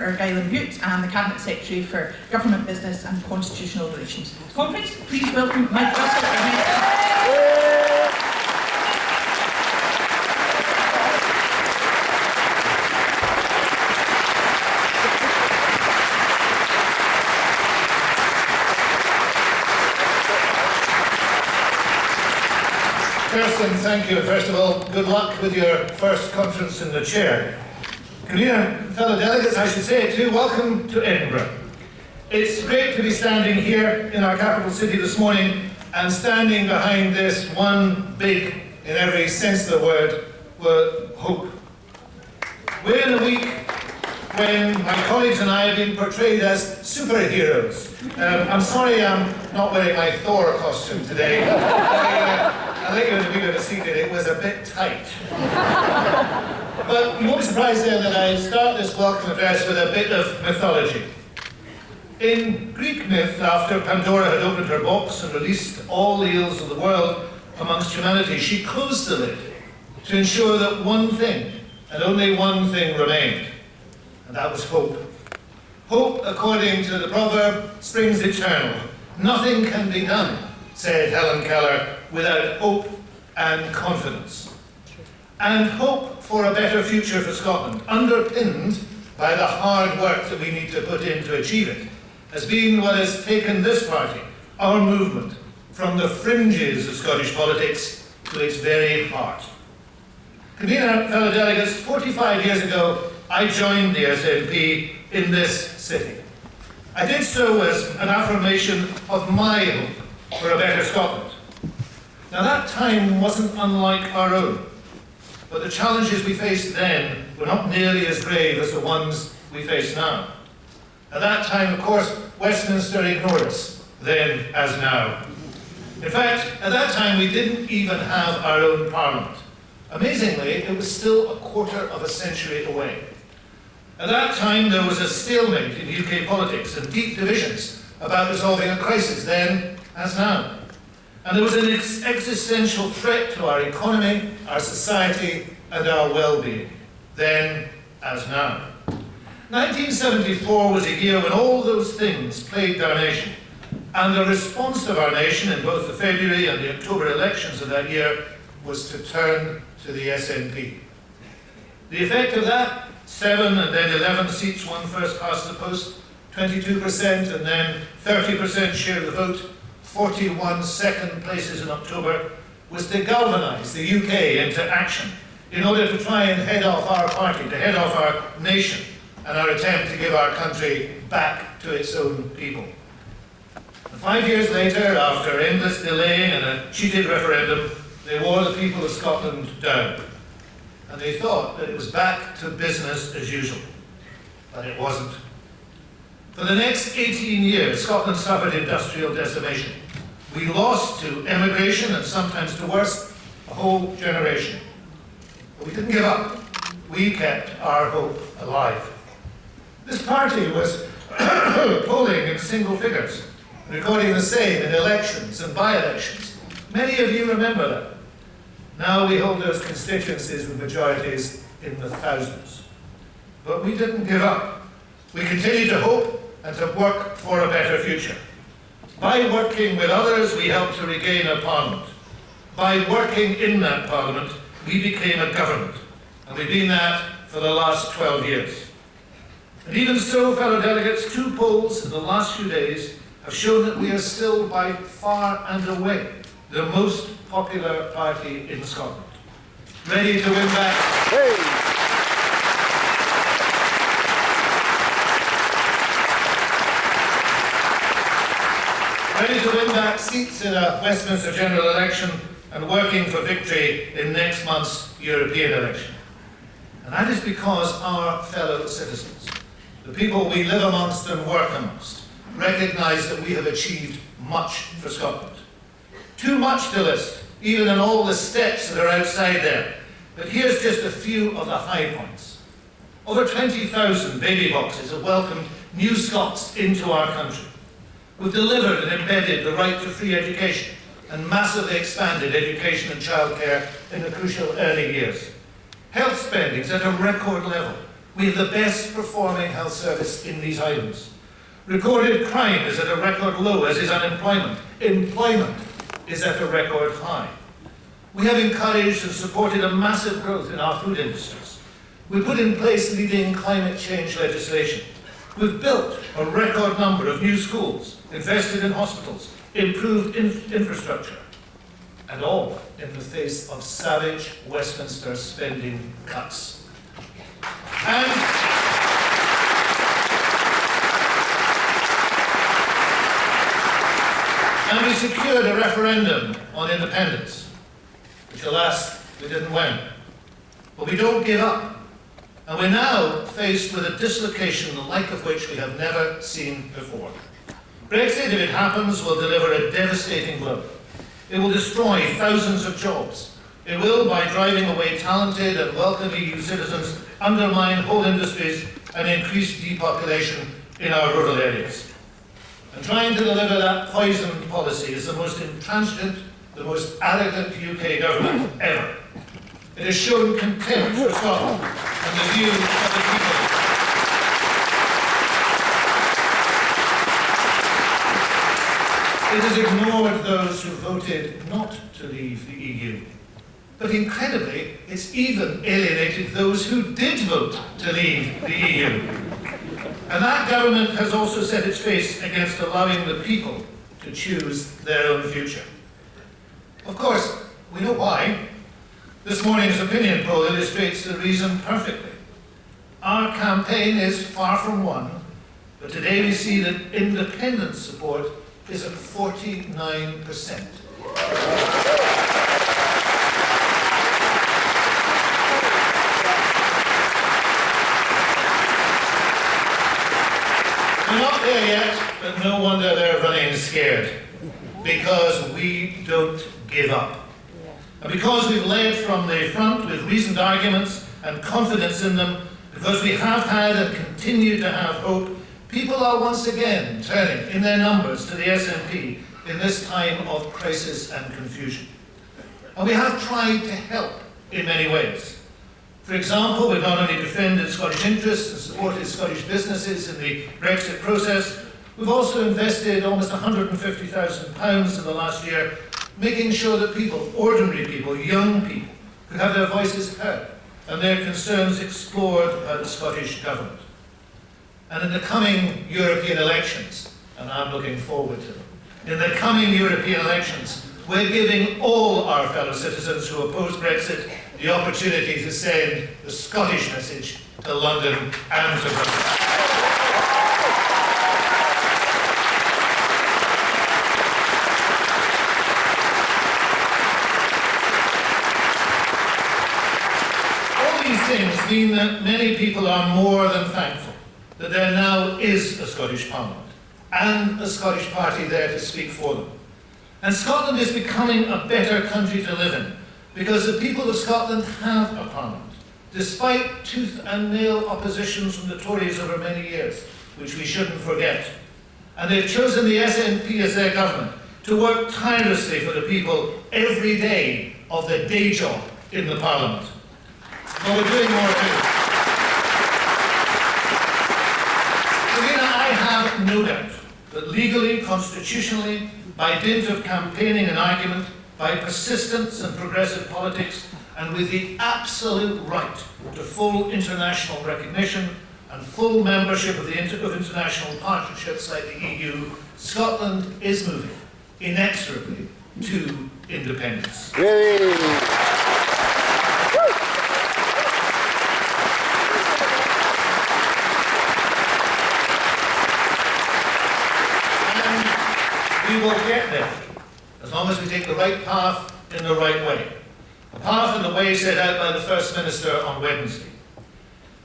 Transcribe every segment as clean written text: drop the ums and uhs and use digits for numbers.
Argyll and Bute and the Cabinet Secretary for Government Business and Constitutional Relations. Conference, please welcome Mike Russell. Kirsten, thank you. First of all, good luck with your first conference in the chair. Convener, fellow delegates, I should say too, welcome to Edinburgh. It's great to be standing here in our capital city this morning and standing behind this one big, in every sense of the word, hope. We're in a week when my colleagues and I have been portrayed as superheroes. I'm sorry I'm not wearing my Thor costume today. I think when we were seated, it was a bit tight. But you won't be surprised then that I start this welcome address with a bit of mythology. In Greek myth, after Pandora had opened her box and released all the ills of the world amongst humanity, she closed the lid to ensure that one thing, and only one thing, remained. And that was hope. Hope, according to the proverb, springs eternal. Nothing can be done, said Helen Keller, without hope and confidence. And hope for a better future for Scotland, underpinned by the hard work that we need to put in to achieve it, has been what has taken this party, our movement, from the fringes of Scottish politics to its very heart. Convener, fellow delegates, 45 years ago, I joined the SNP in this city. I did so as an affirmation of my hope for a better Scotland. Now that time wasn't unlike our own, but the challenges we faced then were not nearly as grave as the ones we face now. At that time, of course, Westminster ignored us, then as now. In fact, at that time we didn't even have our own parliament. Amazingly, it was still a quarter of a century away. At that time there was a stalemate in UK politics and deep divisions about resolving a crisis, then as now. And there was an existential threat to our economy, our society, and our well-being, then as now. 1974 was a year when all those things plagued our nation, and the response of our nation in both the February and the October elections of that year was to turn to the SNP. The effect of that, 7 and then 11 seats won first past the post, 22% and then 30% share of the vote, 41 second places in October, was to galvanise the UK into action in order to try and head off our party, to head off our nation, and our attempt to give our country back to its own people. And 5 years later, after endless delaying and a cheated referendum, they wore the people of Scotland down. And they thought that it was back to business as usual. But it wasn't. For the next 18 years, Scotland suffered industrial decimation. We lost to emigration and sometimes to worse, a whole generation. But we didn't give up. We kept our hope alive. This party was polling in single figures, recording the same in elections and by-elections. Many of you remember that. Now we hold those constituencies with majorities in the thousands. But we didn't give up. We continued to hope and to work for a better future. By working with others, we helped to regain a parliament. By working in that parliament, we became a government. And we've been that for the last 12 years. And even so, fellow delegates, 2 polls in the last few days have shown that we are still by far and away the most popular party in Scotland. Ready to win back. Ready to win back seats in a Westminster general election and working for victory in next month's European election. And that is because our fellow citizens, the people we live amongst and work amongst, recognise that we have achieved much for Scotland. Too much to list, even in all the steps that are outside there. But here's just a few of the high points. Over 20,000 baby boxes have welcomed new Scots into our country. We've delivered and embedded the right to free education and massively expanded education and childcare in the crucial early years. Health spending is at a record level, We have the best performing health service in these islands. Recorded crime is at a record low, as is unemployment. Employment is at a record high. We have encouraged and supported a massive growth in our food industries. We put in place leading climate change legislation. We've built a record number of new schools, invested in hospitals, improved infrastructure, and all in the face of savage Westminster spending cuts. And we secured a referendum on independence, which alas, we didn't win. But we don't give up. And we're now faced with a dislocation the like of which we have never seen before. Brexit, if it happens, will deliver a devastating blow. It will destroy thousands of jobs. It will, by driving away talented and welcome EU citizens, undermine whole industries and increase depopulation in our rural areas. And trying to deliver that poisoned policy is the most intransigent, the most arrogant UK government ever. It has shown contempt for Scotland and the views of the people. It has ignored those who voted not to leave the EU. But incredibly, it's even alienated those who did vote to leave the EU. And that government has also set its face against allowing the people to choose their own future. Of course, we know why. This morning's opinion poll illustrates the reason perfectly. Our campaign is far from won, but today we see that independent support is at 49%. We're not there yet, but no wonder they're running scared, because we don't give up. And because we've led from the front with reasoned arguments and confidence in them, because we have had and continue to have hope, people are once again turning in their numbers to the SNP in this time of crisis and confusion. And we have tried to help in many ways. For example, we've not only defended Scottish interests and supported Scottish businesses in the Brexit process, we've also invested almost £150,000 in the last year, making sure that people, ordinary people, young people, could have their voices heard and their concerns explored by the Scottish Government. And in the coming European elections, and I'm looking forward to them, in the coming European elections, we're giving all our fellow citizens who oppose Brexit the opportunity to send the Scottish message to London and to Brussels. All these things mean that many people are more than thankful that there now is a Scottish Parliament and a Scottish party there to speak for them. And Scotland is becoming a better country to live in because the people of Scotland have a parliament, despite tooth and nail oppositions from the Tories over many years, which we shouldn't forget. And they've chosen the SNP as their government to work tirelessly for the people every day of their day job in the parliament. But we're doing more too. I have no doubt that legally, constitutionally, by dint of campaigning and argument, by persistence and progressive politics, and with the absolute right to full international recognition and full membership of international partnerships like the EU, Scotland is moving inexorably to independence. We will get there, as long as we take the right path in the right way. A path in the way set out by the First Minister on Wednesday.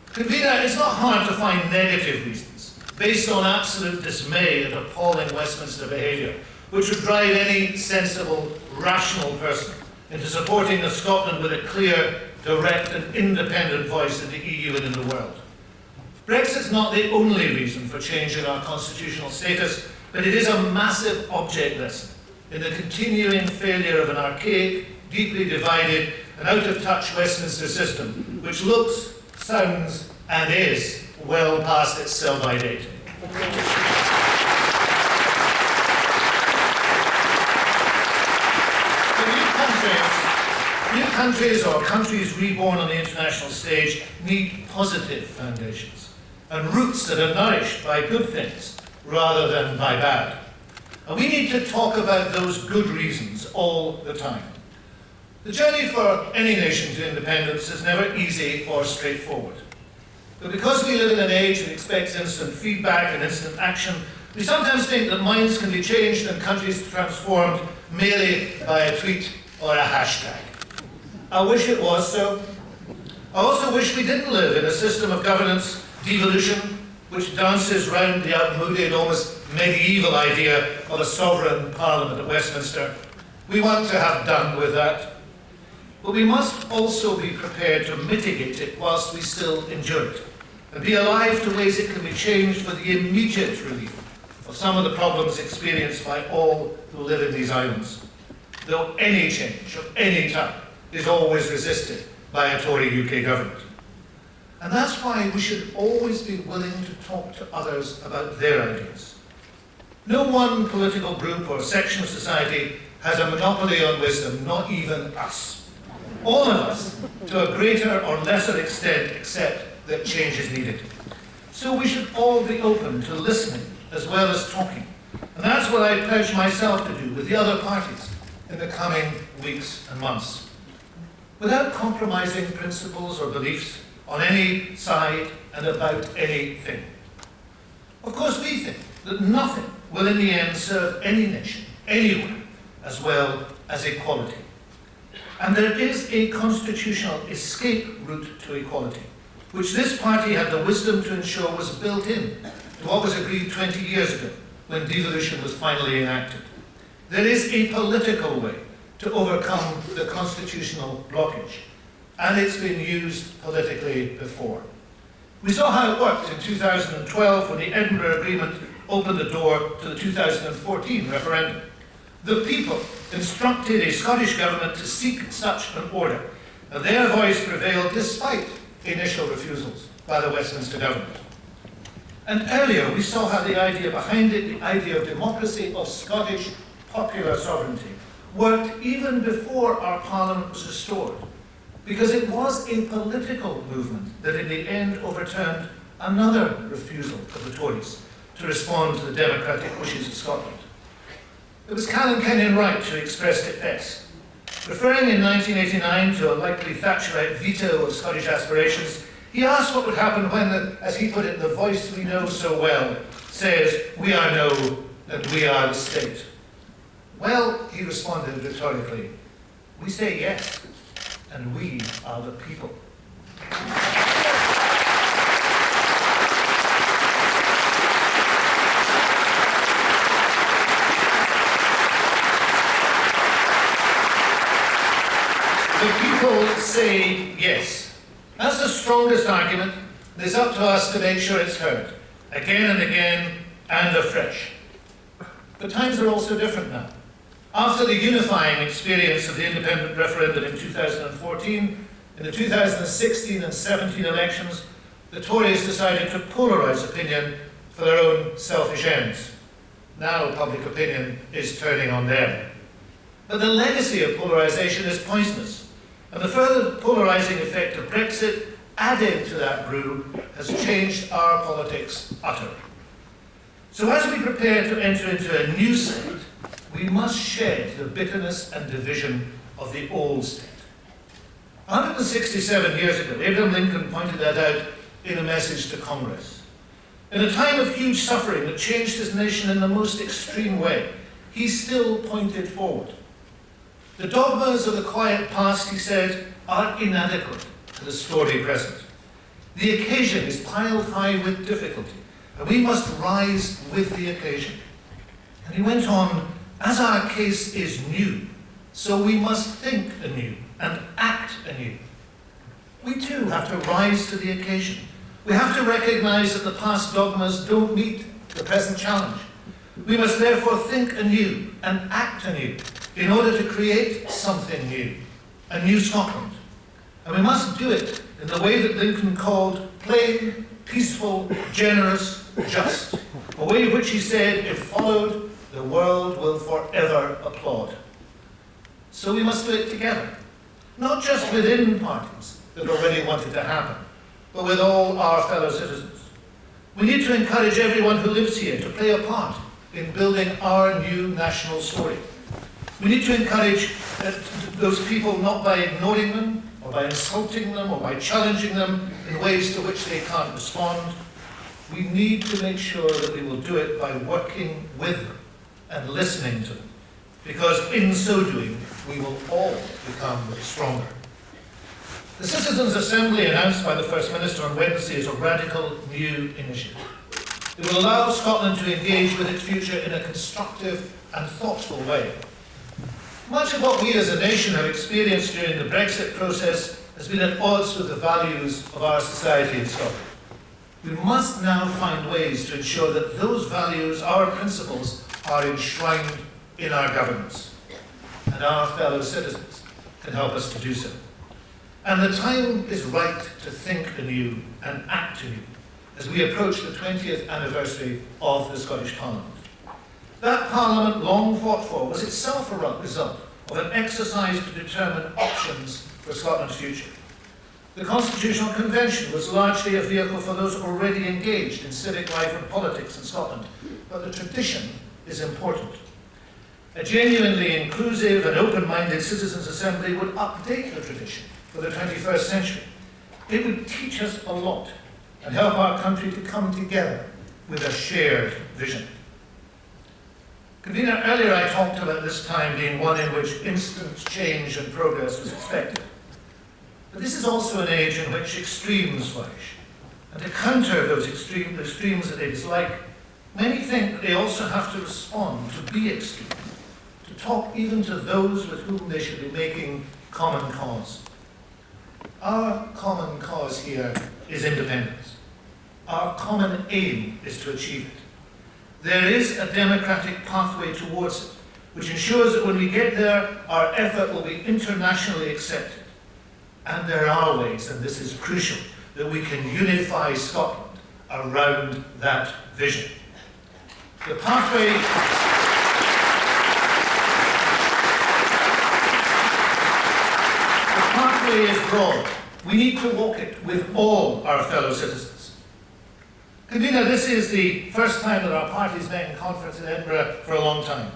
Convener, it's not hard to find negative reasons, based on absolute dismay at appalling Westminster behaviour, which would drive any sensible, rational person into supporting a Scotland with a clear, direct and independent voice in the EU and in the world. Brexit's not the only reason for changing our constitutional status, but it is a massive object lesson in the continuing failure of an archaic, deeply divided and out-of-touch Westminster system, which looks, sounds and is well past its sell-by date. New countries or countries reborn on the international stage need positive foundations and roots that are nourished by good things rather than by bad. And we need to talk about those good reasons all the time. The journey for any nation to independence is never easy or straightforward. But because we live in an age that expects instant feedback and instant action, we sometimes think that minds can be changed and countries transformed merely by a tweet or a hashtag. I wish it was so. I also wish we didn't live in a system of governance devolution which dances round the outmoded, almost medieval idea of a sovereign parliament at Westminster. We want to have done with that. But we must also be prepared to mitigate it whilst we still endure it, and be alive to ways it can be changed for the immediate relief of some of the problems experienced by all who live in these islands. Though any change of any type is always resisted by a Tory UK government. And that's why we should always be willing to talk to others about their ideas. No one political group or section of society has a monopoly on wisdom, not even us. All of us, to a greater or lesser extent, accept that change is needed. So we should all be open to listening as well as talking. And that's what I pledge myself to do with the other parties in the coming weeks and months. Without compromising principles or beliefs on any side and about anything. Of course, we think that nothing will in the end serve any nation, anywhere, as well as equality. And there is a constitutional escape route to equality, which this party had the wisdom to ensure was built in to what was agreed 20 years ago when devolution was finally enacted. There is a political way to overcome the constitutional blockage, and it's been used politically before. We saw how it worked in 2012 when the Edinburgh Agreement opened the door to the 2014 referendum. The people instructed a Scottish government to seek such an order, and their voice prevailed despite initial refusals by the Westminster government. And earlier we saw how the idea behind it, the idea of democracy, of Scottish popular sovereignty, worked even before our Parliament was restored, because it was a political movement that in the end overturned another refusal of the Tories to respond to the democratic wishes of Scotland. It was Callan Kenyon Wright who expressed it best. Referring in 1989 to a likely Thatcherite veto of Scottish aspirations, he asked what would happen when, as he put it, the voice we know so well says, "We are no, and we are the state." Well, he responded rhetorically, "We say yes, and we are the people." The people say yes. That's the strongest argument, and it's up to us to make sure it's heard, again and again, and afresh. But times are also different now. After the unifying experience of the independent referendum in 2014, in the 2016 and 17 elections, the Tories decided to polarise opinion for their own selfish ends. Now public opinion is turning on them. But the legacy of polarisation is poisonous, and the further polarising effect of Brexit, added to that brew, has changed our politics utterly. So as we prepare to enter into a new state, we must shed the bitterness and division of the old state. 167 years ago, Abraham Lincoln pointed that out in a message to Congress. In a time of huge suffering that changed his nation in the most extreme way, he still pointed forward. The dogmas of the quiet past, he said, are inadequate to the storied present. The occasion is piled high with difficulty, and we must rise with the occasion. And he went on, as our case is new, so we must think anew and act anew. We too have to rise to the occasion. We have to recognise that the past dogmas don't meet the present challenge. We must therefore think anew and act anew in order to create something new, a new Scotland. And we must do it in the way that Lincoln called plain, peaceful, generous, just. A way which he said, if followed, the world will forever applaud. So we must do it together, not just within parties that already want it to happen, but with all our fellow citizens. We need to encourage everyone who lives here to play a part in building our new national story. We need to encourage those people not by ignoring them, or by insulting them, or by challenging them in ways to which they can't respond. We need to make sure that we will do it by working with them and listening to them, because in so doing, we will all become stronger. The Citizens' Assembly announced by the First Minister on Wednesday is a radical new initiative. It will allow Scotland to engage with its future in a constructive and thoughtful way. Much of what we as a nation have experienced during the Brexit process has been at odds with the values of our society in Scotland. We must now find ways to ensure that those values, our principles, are enshrined in our governments, and our fellow citizens can help us to do so. And the time is right to think anew and act anew as we approach the 20th anniversary of the Scottish Parliament. That Parliament, long fought for, was itself a result of an exercise to determine options for Scotland's future. The Constitutional Convention was largely a vehicle for those already engaged in civic life and politics in Scotland, but the tradition is important. A genuinely inclusive and open-minded Citizens' Assembly would update the tradition for the 21st century. It would teach us a lot and help our country to come together with a shared vision. Convener, earlier I talked about this time being one in which instant change and progress was expected. But this is also an age in which extremes flourish. And to counter those extremes that they dislike, many think that they also have to respond to be extreme, to talk even to those with whom they should be making common cause. Our common cause here is independence. Our common aim is to achieve it. There is a democratic pathway towards it, which ensures that when we get there, our effort will be internationally accepted. And there are ways, and this is crucial, that we can unify Scotland around that vision. The pathway is broad. We need to walk it with all our fellow citizens. Convener, this is the first time that our parties met in conference in Edinburgh for a long time.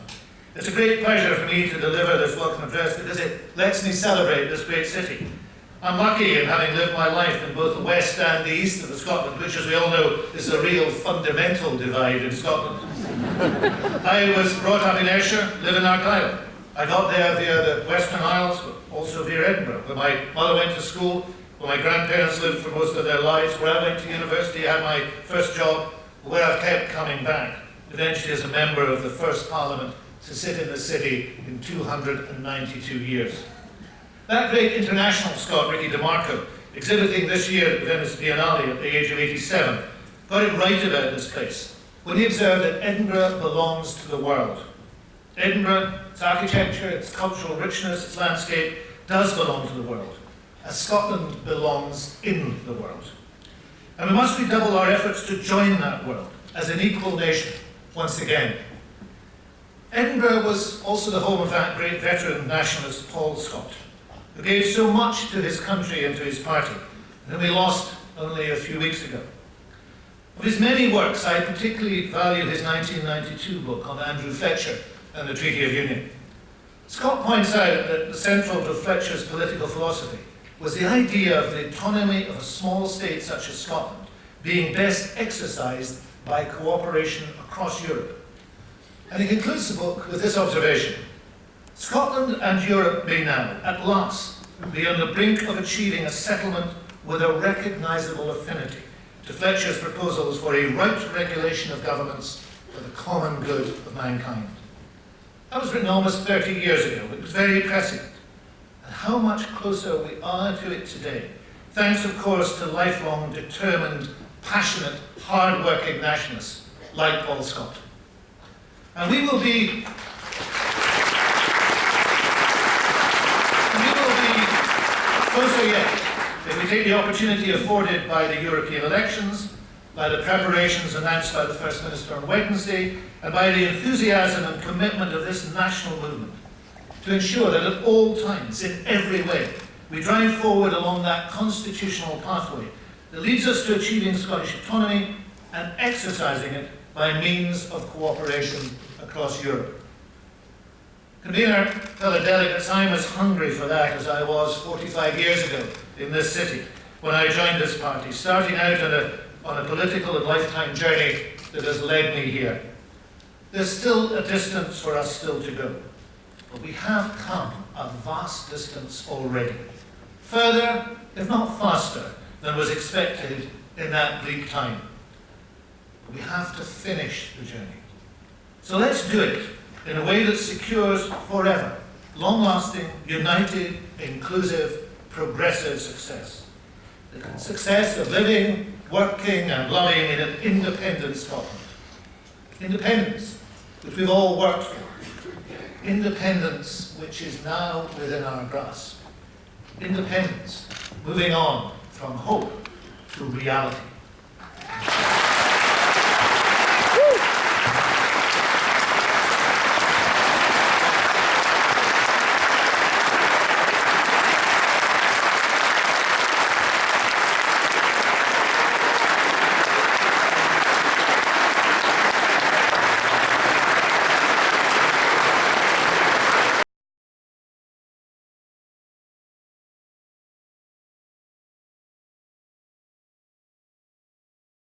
It's a great pleasure for me to deliver this welcome address because it lets me celebrate this great city. I'm lucky in having lived my life in both the west and the east of Scotland, which, as we all know, is a real fundamental divide in Scotland. I was brought up in Ayrshire, live in Argyll. I got there via the Western Isles, but also via Edinburgh, where my mother went to school, where my grandparents lived for most of their lives, where I went to university, had my first job, where I've kept coming back, eventually as a member of the first Parliament to sit in the city in 292 years. That great international Scot, Ricky DeMarco, exhibiting this year at the Venice Biennale at the age of 87, got it right about this place when he observed that Edinburgh belongs to the world. Edinburgh, its architecture, its cultural richness, its landscape, does belong to the world, as Scotland belongs in the world. And we must redouble our efforts to join that world as an equal nation once again. Edinburgh was also the home of that great veteran nationalist Paul Scott, who gave so much to his country and to his party, and whom we lost only a few weeks ago. Of his many works, I particularly value his 1992 book on Andrew Fletcher and the Treaty of Union. Scott points out that the central to Fletcher's political philosophy was the idea of the autonomy of a small state such as Scotland being best exercised by cooperation across Europe. And he concludes the book with this observation: Scotland and Europe may now, at last, be on the brink of achieving a settlement with a recognisable affinity to Fletcher's proposals for a right regulation of governments for the common good of mankind. That was written almost 30 years ago. It was very prescient. And how much closer we are to it today, thanks, of course, to lifelong, determined, passionate, hard-working nationalists like Paul Scott. And we will be closer yet If we take the opportunity afforded by the European elections, by the preparations announced by the First Minister on Wednesday, and by the enthusiasm and commitment of this national movement, to ensure that at all times, in every way, we drive forward along that constitutional pathway that leads us to achieving Scottish autonomy and exercising it by means of cooperation across Europe. Convener, fellow delegates, I'm as hungry for that as I was 45 years ago in this city when I joined this party, starting out on a political and lifetime journey that has led me here. There's still a distance for us still to go, but we have come a vast distance already. Further, if not faster, than was expected in that bleak time. But we have to finish the journey. So let's do it in a way that secures forever long-lasting, united, inclusive, progressive success. The success of living, working and loving in an independent Scotland. Independence, which we've all worked for. Independence, which is now within our grasp. Independence, moving on from hope to reality.